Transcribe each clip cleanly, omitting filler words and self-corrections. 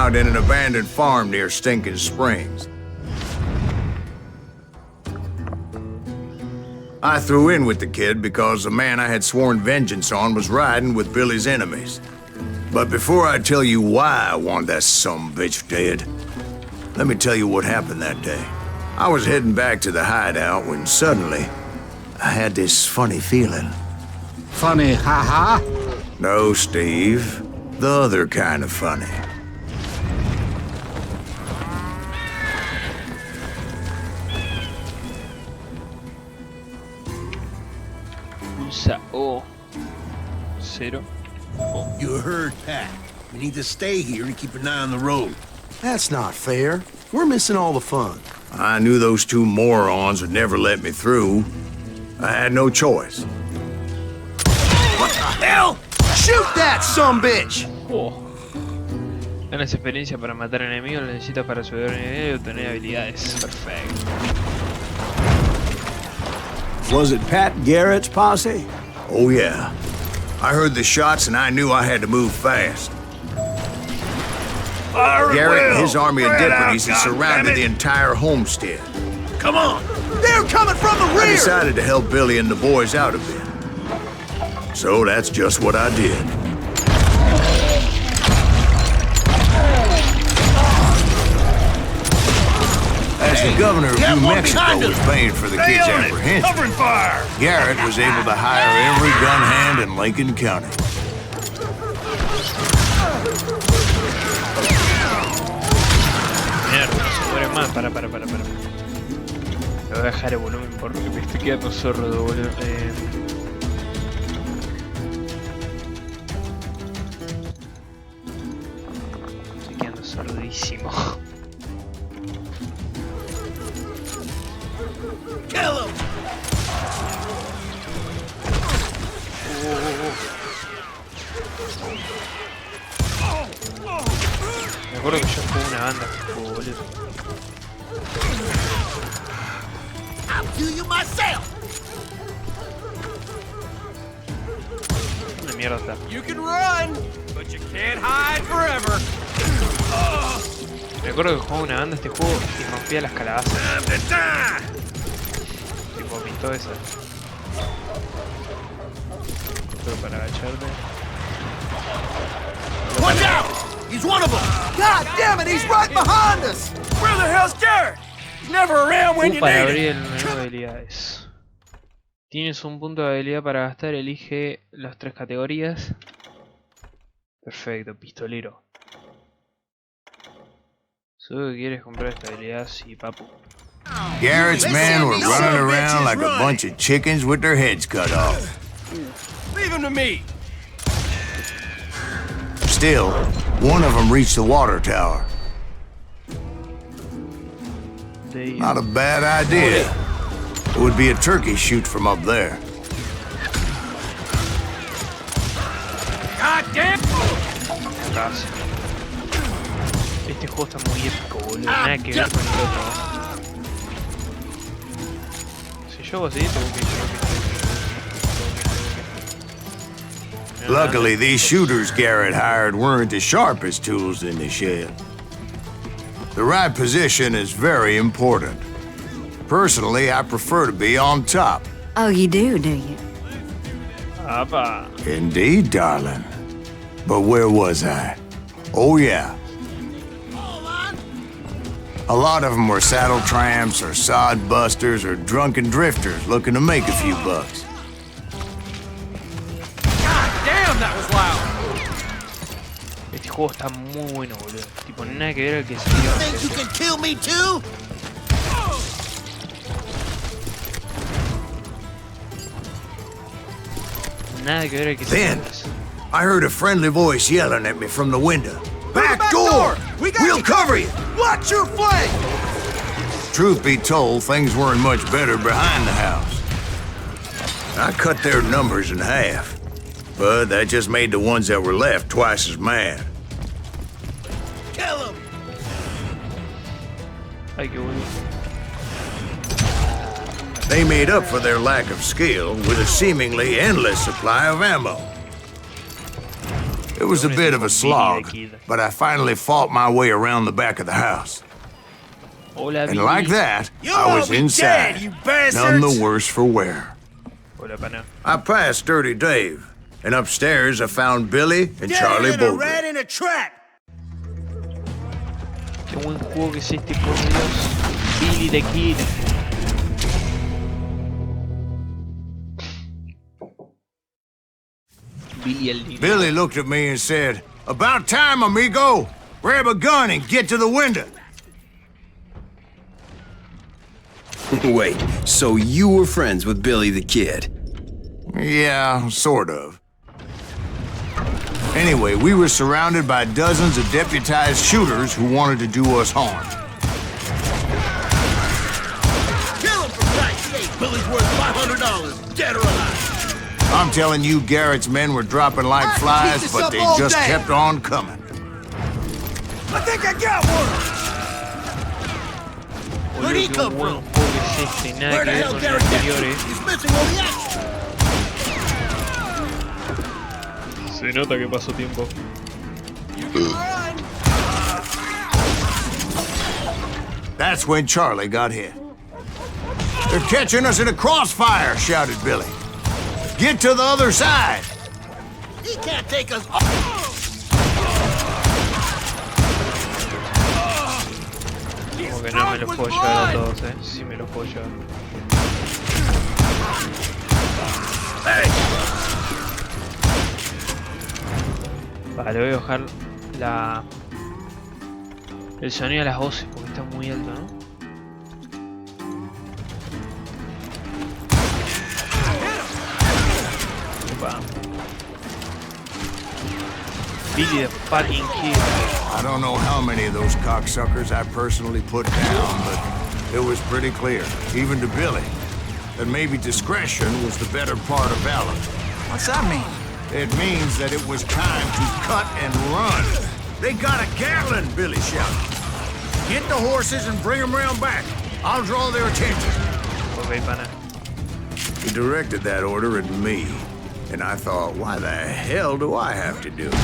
out in an abandoned farm near Stinking Springs. I threw in with the kid because the man I had sworn vengeance on was riding with Billy's enemies. But before I tell you why I want that sumbitch dead, let me tell you what happened that day. I was heading back to the hideout when suddenly I had this funny feeling. Funny, haha? No, Steve. The other kind of funny. Pulsa O. 0. O. You heard Pat. We need to stay here and keep an eye on the road. That's not fair. We're missing all the fun. I knew those two morons would never let me through. I had no choice. What the hell? Shoot that sumbitch! Oh. Ganas experiencia para matar enemigos, lo necesitas para subir nivel y obtener habilidades. Perfecto. Was it Pat Garrett's posse? Oh yeah. I heard the shots and I knew I had to move fast. Garrett and his army of deputies had surrounded the entire homestead. Come on! They're coming from the I rear! decided to help Billy and the boys out a bit. So that's just what I did. As the governor of New Mexico was paying for the kids' apprehension, Garrett was able to hire every gun hand in Lincoln County. Mierda, no se muere más. Para. Le voy a dejar el volumen porque me estoy quedando sordo, boludo. Estoy quedando sordísimo. Me acuerdo que yo jugué una banda, boludo. ¿Dónde mierda está? Me acuerdo que jugaba una banda este juego y rompía las calabazas. Tipo, pintó esa. Pero para agacharte. Watch out! He's one of them! God damn it, he's right behind us! Where the hell's Garrett? He's never around when you Para need abrir him. el menú de habilidades. Tienes un punto de habilidad para gastar, elige las 3 categorías. Perfecto, pistolero. Solo que quieres comprar esta habilidad, sí, papu. Garrett's men were running around like a bunch of chickens with their heads cut off. Leave him to me. Still, one of them reached the water tower. Not a bad idea. It would be a turkey shoot from up there. God damn! Casi. Este juego está muy épico, boludo. Nada que ver con el otro. Si yo hago así, tengo que... Luckily, these shooters Garrett hired weren't the sharpest tools in the shed. The right position is very important. Personally, I prefer to be on top. Oh, you do you? Apa. Indeed, darling. But where was I? Oh, yeah. A lot of them were saddle tramps or sod busters or drunken drifters looking to make a few bucks. Damn, that was loud! Este juego está muy bueno, boludo. Tipo, nada que ver al que salió Think you antes. can kill me too? Nada que ver al que salió Then, antes. I heard a friendly voice yelling at me from the window. Back door! We'll cover you! Watch your flank! Truth be told, things weren't much better behind the house. I cut their numbers in half, but that just made the ones that were left twice as mad. Kill him! Ay, qué boludo. They made up for their lack of skill with a seemingly endless supply of ammo. It It was a Reúnete bit of con a slog, Billy the Kid. but I finally fought my way around the back of the house. Hola, And Billy. like that, You I was all be inside, dead, you none bastards! the worse for wear. Hola, pana. I passed Dirty Dave, and upstairs I found Billy and Charlie Dead in a Bowler. rat in a trap! Qué buen juego que es este, por Dios. Billy the Kid. Billy el dinero. Billy looked at me and said, "About time, amigo! Grab a gun and get to the window." Wait, so you were friends with Billy the Kid? Yeah, sort of. Anyway, we were surrounded by dozens of deputized shooters who wanted to do us harm. Kill him for Christ's sake! Billy's worth $500, dead or alive. I'm telling you, Garrett's men were dropping like I can keep flies, this but up they all just day. kept on coming. I think I got one! Where'd he Boludo, qué come buen from? juego que es este. Nada Where que the ver hell con el Garrett anterior, Jackson? He's missing all the action. Se nota que pasó tiempo. That's when Charlie got hit. "They're catching us in a crossfire," shouted Billy. "Get to the other side." He can't take us. Como que no me los puedo llevar a todos, Sí me los puedo llevar. Vale, voy a bajar el sonido de las voces porque está muy alto, ¿no? Opa. Billy the fucking Kid. I don't know how many of those cocksuckers I personally put down, but it was pretty clear, even to Billy, that maybe discretion was the better part of valor. What's that mean? It means that it was time to cut and run. "They got a Gatlin," Billy shouted. "Get the horses and bring them round back. I'll draw their attention." Ok, pana. He directed that order at me, and I thought, why the hell do I have to do it?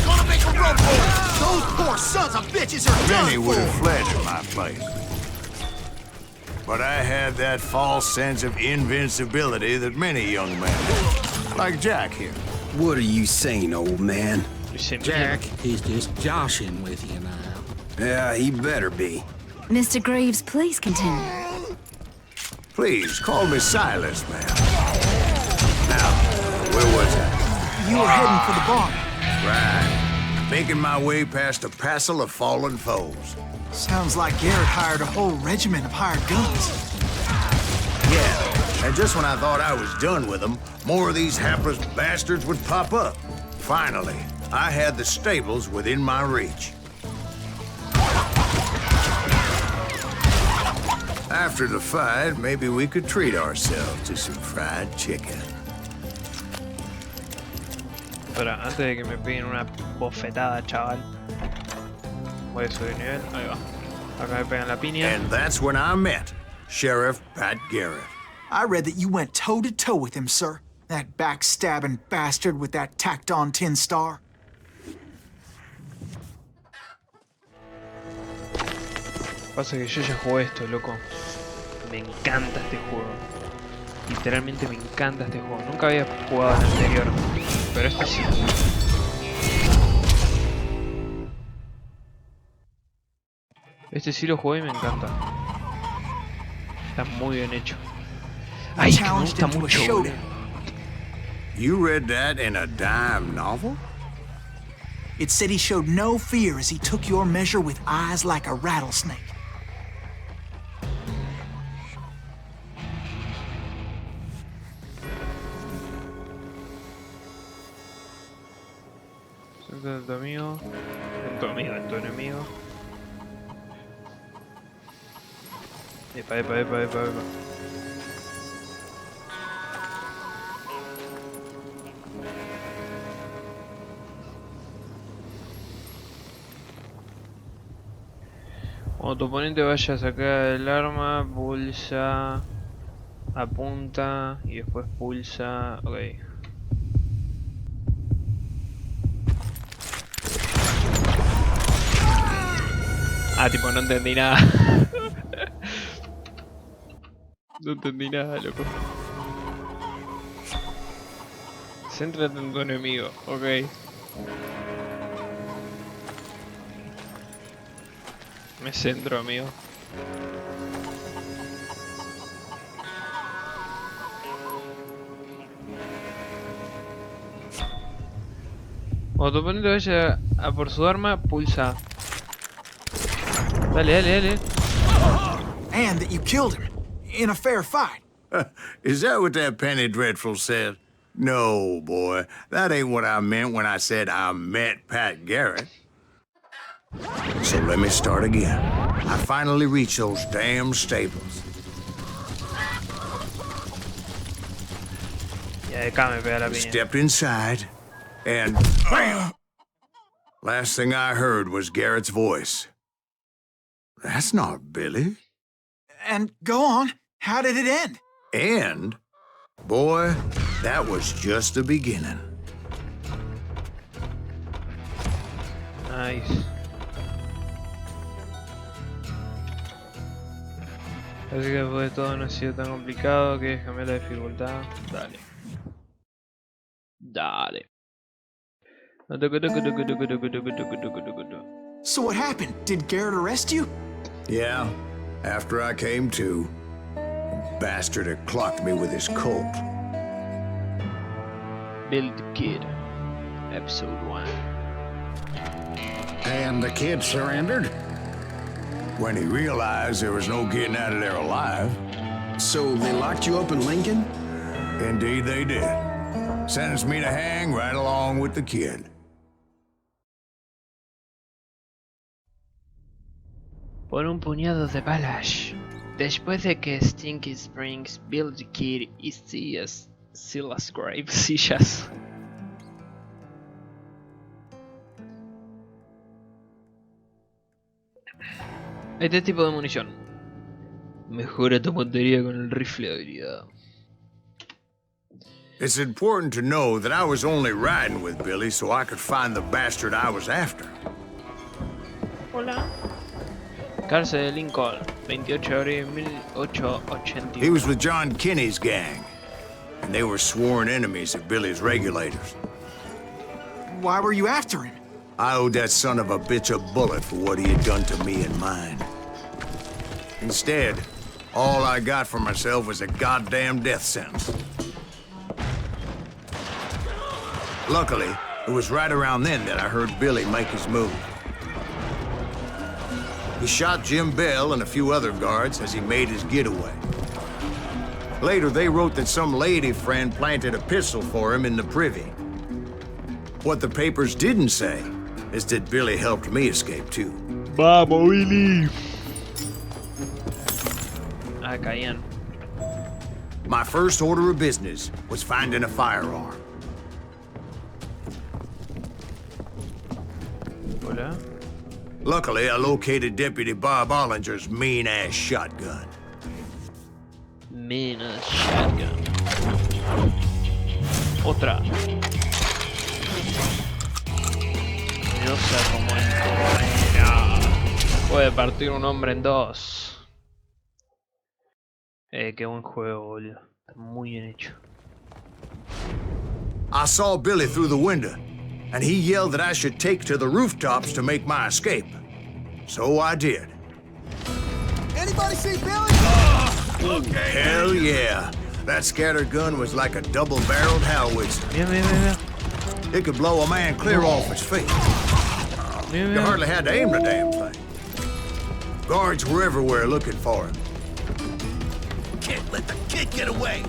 Gonna make a run for it! Those poor sons of bitches are Many done would have for! fled to my place. But I had that false sense of invincibility that many young men have, like Jack here. What are you saying, old man? Jack is just joshing with you now. Yeah, he better be. Mr. Greaves, please continue. Please, call me Silas, man. Now, where was I? You were heading for the barn. Right. Making my way past a passel of fallen foes. Sounds like Garrett hired a whole regiment of hired guns. Yeah, and just when I thought I was done with them, more of these hapless bastards would pop up. Finally, I had the stables within my reach. After the fight, maybe we could treat ourselves to some fried chicken. Espera, antes de que me peguen una bofetada, chaval. Voy a subir nivel, ahí va. Acá me pegan la piña. And that's when I met Sheriff Pat Garrett. I read that you went toe-to-toe with him, sir. That backstabbing bastard with that tacked-on tin star. Pasa que yo ya jugué esto, loco. Me encanta este juego. Literalmente me encanta este juego. Nunca había jugado el anterior, pero este sí. Este sí lo jugué y me encanta. Está muy bien hecho. Ay, que me gusta mucho, boludo. You read that in a dime novel? It said he showed no fear as he took your measure with eyes like a rattlesnake. Cerca de tu amigo. En tu amigo, en tu enemigo. Epa, epa, epa, epa, epa. Cuando tu oponente vaya a sacar el arma, pulsa Apunta y después pulsa. Ok. Ah, tipo, no entendí nada. No entendí nada, loco. Céntrate en tu enemigo, ok. Me centro, amigo. Cuando tu oponente vaya a por su arma, pulsa. Dale, dale, dale. And that you killed him in a fair fight. Is that what that Penny Dreadful said? No, boy. That ain't what I meant when I said I met Pat Garrett. So let me start again. I finally reached those damn stables. Ya de acá me pega la piña. Stepped inside, and BAM! Last thing I heard was Garrett's voice. That's not Billy. And go on. How did it end? And, boy, that was just the beginning. Nice. Así que después de todo no ha sido tan complicado que cambiar la dificultad. Dale. Dale. So what happened? Did Garrett arrest you? Yeah, after I came to, the bastard had clocked me with his Colt. Build Kid. Episode 1. And the kid surrendered? When he realized there was no getting out of there alive. So they locked you up in Lincoln? Indeed they did. Sentenced me to hang right along with the kid. Por un puñado de balas. Después de que Stinky Springs, Build Kid y Silas Graves sillas. Este tipo de munición. Mejora tu puntería con el rifle de habilidad. It's important to know that I was only riding with Billy so I could find the bastard I was after. Hola. Cárcel de Lincoln, 28 de abril de 1881. He was with John Kinney's gang, and they were sworn enemies of Billy's regulators. Why were you after him? I owed that son of a bitch a bullet for what he had done to me and mine. Instead, all I got for myself was a goddamn death sentence. Luckily, it was right around then that I heard Billy make his move. He shot Jim Bell and a few other guards as he made his getaway. Later, they wrote that some lady friend planted a pistol for him in the privy. What the papers didn't say is that Billy helped me escape too. Vamos, Billy. Ah, caían. My first order of business was finding a firearm. Hola. Luckily, I located Deputy Bob Ollinger's mean-ass shotgun. Menos shotgun. Otra. Curiosa como en Correa. Puede partir un hombre en dos. Qué buen juego, boludo. Está muy bien hecho. I saw Billy through the window, and he yelled that I should take to the rooftops to make my escape. So I did. Anybody see Billy? Okay. Hell yeah. That scatter gun was like a double-barreled howitzer. Mira, mira, mira. It could blow a man clear off his feet. Mira, You mira. hardly had to aim the damn thing. Guards were everywhere looking for him. Can't let the kid get away.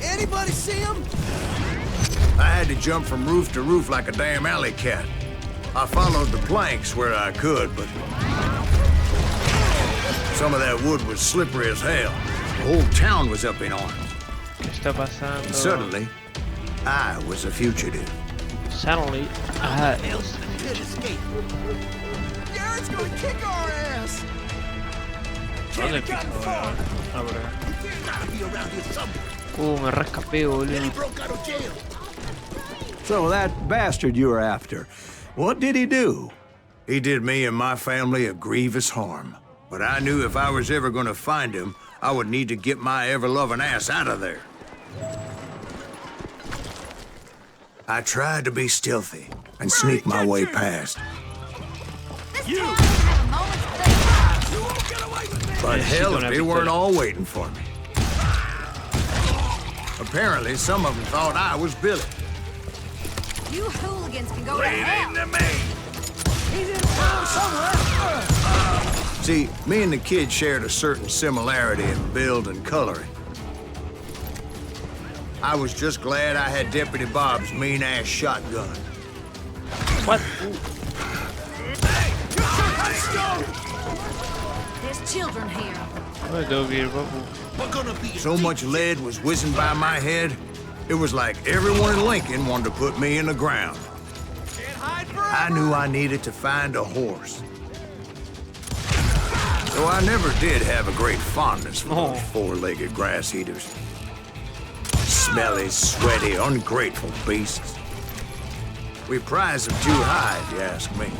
Anybody see him? I had to jump from roof to roof like a damn alley cat. I followed the planks where I could, but some of that wood was slippery as hell. The whole town was up in arms. ¿Qué está pasando? And suddenly, I was a fugitive. Suddenly, ah, Else the kid escaped. Garrett's ¿Dónde pico? Ah, por acá. Gotta be around here somewhere. Me rescapé, boludo. Billy broke out of jail. So that bastard you were after, what did he do? He did me and my family a grievous harm. But I knew if I was ever gonna find him, I would need to get my ever-loving ass out of there. I tried to be stealthy and sneak my way past. But hell, if they weren't all waiting for me. Apparently, some of them thought I was Billy. You hooligans can go to hell. See, me and the kid shared a certain similarity in build and coloring. I was just glad I had Deputy Bob's mean-ass shotgun. What? There's children here. ¿Dónde tengo que ir, papu? We're gonna be So much lead was whizzing by my head, it was like everyone in Lincoln wanted to put me in the ground. I knew I needed to find a horse. Though I never did have a great fondness for those four-legged grass eaters. Smelly, sweaty, ungrateful beasts. We prize them too high, if you ask me.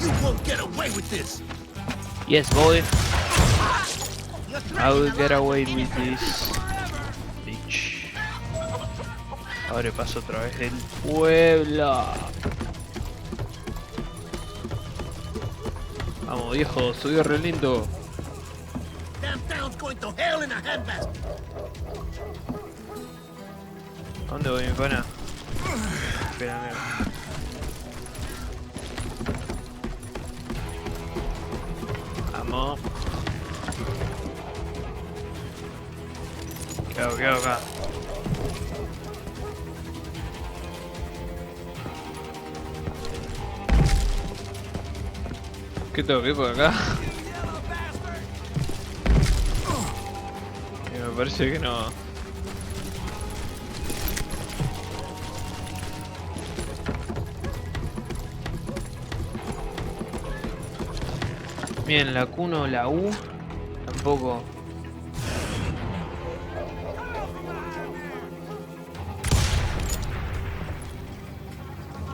You won't get away with this. Yes, boy. I will get away with this. Bitch. Abre paso otra vez del pueblo. Vamos, viejo, subió re lindo. Damn town's going to hell in a handbasket. ¿A dónde voy, mi pana? Espera, mira. Vamos. ¿Qué hago acá? ¿Qué tengo que ir por acá? Me parece que no. Bien, la Q no, la U tampoco.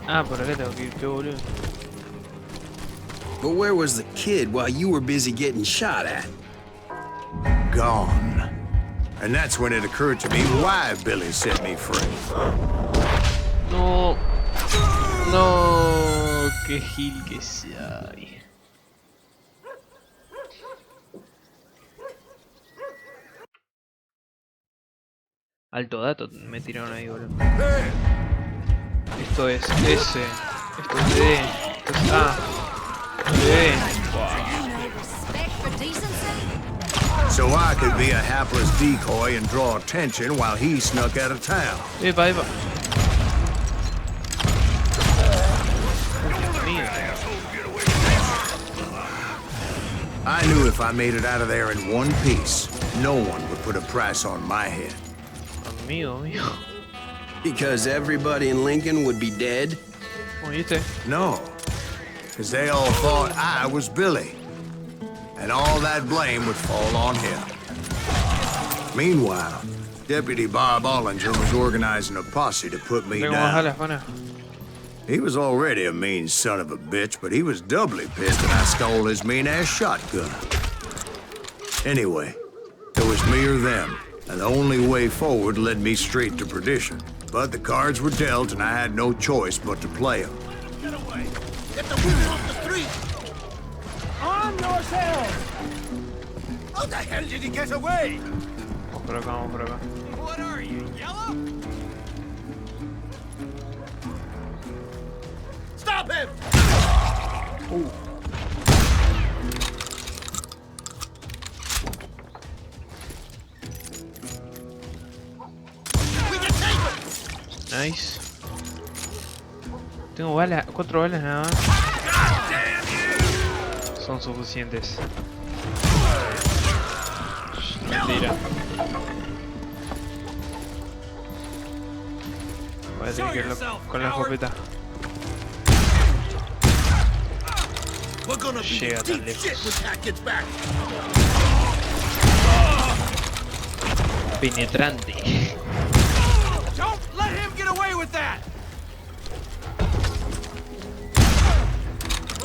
Ah, por acá tengo que ir, qué boludo. But where was the kid while you were busy getting shot at? Gone. And that's when it occurred to me why Billy set me free. No. No, qué gil que sea. Alto dato me tiraron ahí, boludo. Esto es S. Esto es D. Esto es A. D. So I could be a hapless decoy and draw attention while he snuck out of town. Epa, epa. I knew if I made it out of there in one piece, no one would put a price on my head. Amigo, amigo. Because everybody in Lincoln would be dead? ¿Oíste? No, because they all thought I was Billy, and all that blame would fall on him. Meanwhile, Deputy Bob Ollinger was organizing a posse to put me Tengo que bajar down. las panas. He was already a mean son of a bitch, but he was doubly pissed that I stole his mean-ass shotgun. Anyway, it was me or them, and the only way forward led me straight to perdition. But the cards were dealt, and I had no choice but to play them. Get away. Get the wolf off the street. On yourselves! How the hell did he get away? Vamos por acá, vamos por acá. What are you, yellow? Stop him! We can take him! Nice. Tengo balas, 4 balas nada más. Son suficientes. Mentira. Voy a tener que irlo con la escopeta. We're gonna be Llega tan deep shit lejos. when Pat gets back. Penetrante. Don't let him get away with that!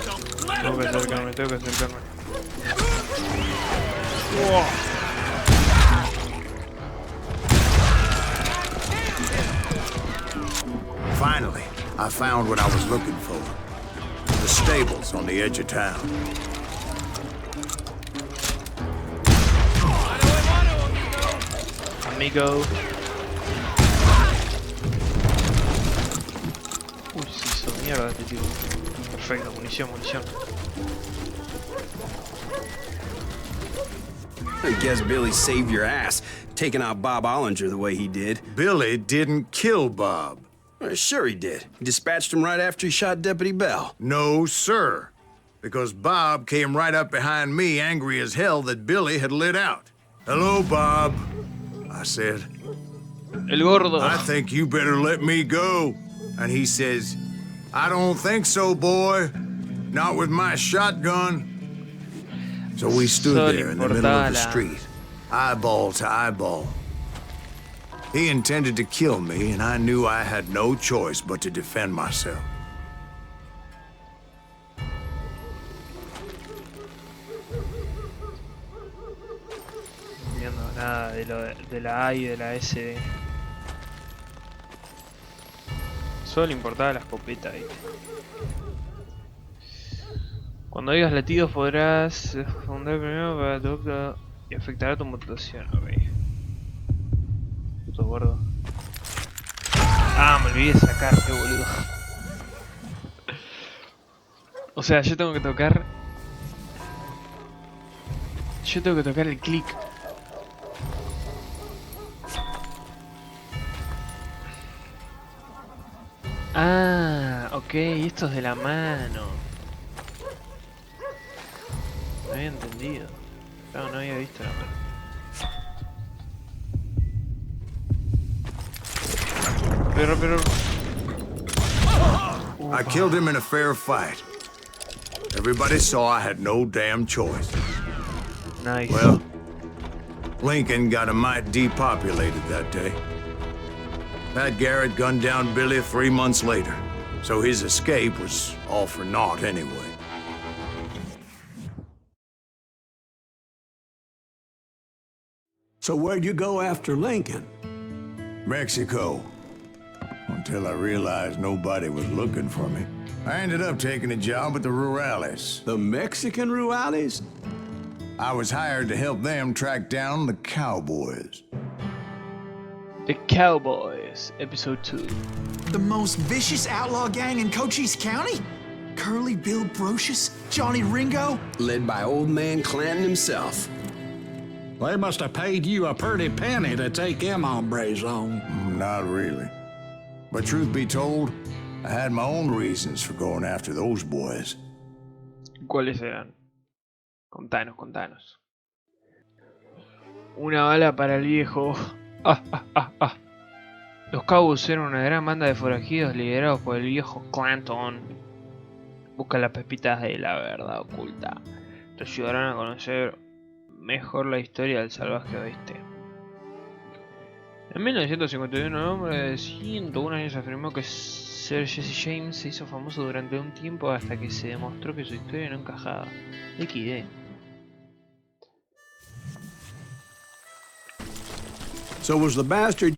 Don't let Tengo him que get away. acercarme, tengo que acercarme. Finally, I found what I was looking for. The stables on the edge of town. Amigo. Uy, se hizo mierda este tipo. Perfecto, munición, munición. I guess Billy saved your ass, taking out Bob Ollinger the way he did. Billy didn't kill Bob. Sure he did. He dispatched him right after he shot Deputy Bell. No, sir. Because Bob came right up behind me, angry as hell that Billy had lit out. Hello, Bob, I said. El gordo. I think you better let me go. And he says, I don't think so, boy. Not with my shotgun. So we stood there in the middle of the street, eyeball to eyeball. He intended to kill me, and I knew I had no choice but to defend myself. No entiendo nada de la A y de la S. Solo le importaba la escopeta, ¿viste? Cuando oigas latidos podrás responder primero para tocar y afectará tu mutación, ok. Puto gordo. Ah, me olvidé de sacar, qué boludo. O sea, yo tengo que tocar. Yo tengo que tocar el clic. Ah, ok, esto es de la mano. No había entendido. Claro, no había visto la mano. Pero... I killed him in a fair fight. Everybody saw I had no damn choice. Nice. Well, Lincoln got a mite depopulated that day. Pat Garrett gunned down Billy 3 months later, so his escape was all for naught anyway. So where'd you go after Lincoln? Mexico. Until I realized nobody was looking for me. I ended up taking a job at the Rurales. The Mexican Rurales? I was hired to help them track down the cowboys. The Cowboys, Episode 2. The most vicious outlaw gang in Cochise County? Curly Bill Brocious? Johnny Ringo? Led by old man Clanton himself. They must have paid you a pretty penny to take them hombres on. Not really. But truth be told, I had my own reasons for going after those boys. ¿Cuáles eran? Contanos, contanos. Una bala para el viejo. Los Cowboys eran una gran banda de forajidos liderados por el viejo Clanton. Busca las pepitas de la verdad oculta. Te ayudarán a conocer mejor la historia del salvaje oeste. En 1951, un hombre de 101 años afirmó que Sir Jesse James se hizo famoso durante un tiempo hasta que se demostró que su historia no encajaba. XD. So was the bastard